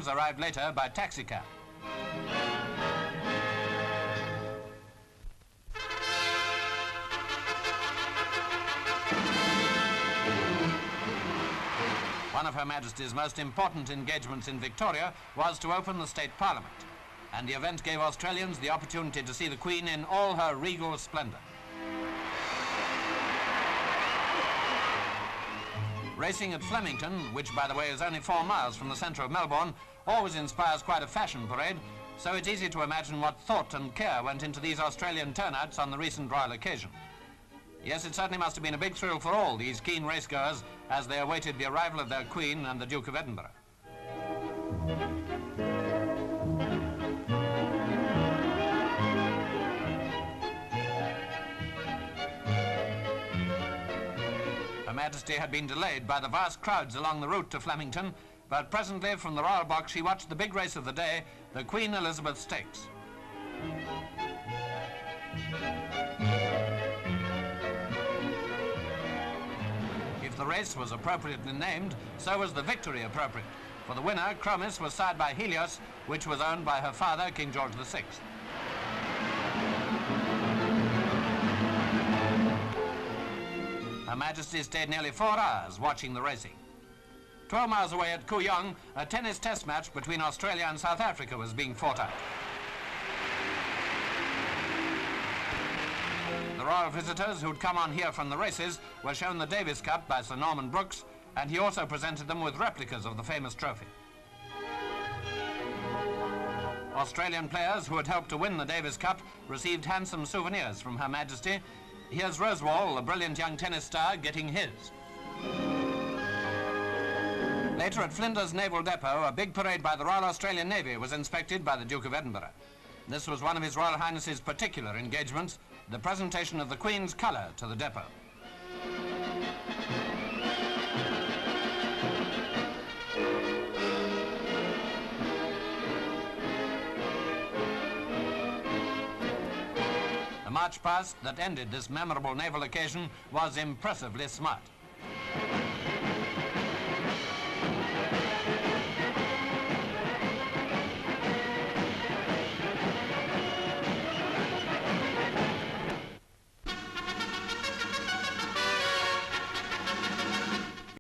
arrived later by taxicab. One of Her Majesty's most important engagements in Victoria was to open the State Parliament, and the event gave Australians the opportunity to see the Queen in all her regal splendour. Racing at Flemington, which by the way is only 4 miles from the centre of Melbourne, always inspires quite a fashion parade, so it's easy to imagine what thought and care went into these Australian turnouts on the recent royal occasion. Yes, it certainly must have been a big thrill for all these keen racegoers as they awaited the arrival of their Queen and the Duke of Edinburgh. Her Majesty had been delayed by the vast crowds along the route to Flemington, but presently from the royal box she watched the big race of the day, the Queen Elizabeth Stakes. If the race was appropriately named, so was the victory appropriate. For the winner, Chromis, was sired by Helios, which was owned by her father, King George VI. Her Majesty stayed nearly 4 hours watching the racing. 12 miles away at Kooyong, a tennis test match between Australia and South Africa was being fought out. The royal visitors who'd come on here from the races were shown the Davis Cup by Sir Norman Brooks, and he also presented them with replicas of the famous trophy. Australian players who had helped to win the Davis Cup received handsome souvenirs from Her Majesty. Here's Rosewall, a brilliant young tennis star, getting his. Later at Flinders Naval Depot, a big parade by the Royal Australian Navy was inspected by the Duke of Edinburgh. This was one of His Royal Highness's particular engagements, the presentation of the Queen's colour to the depot. The march past that ended this memorable naval occasion was impressively smart.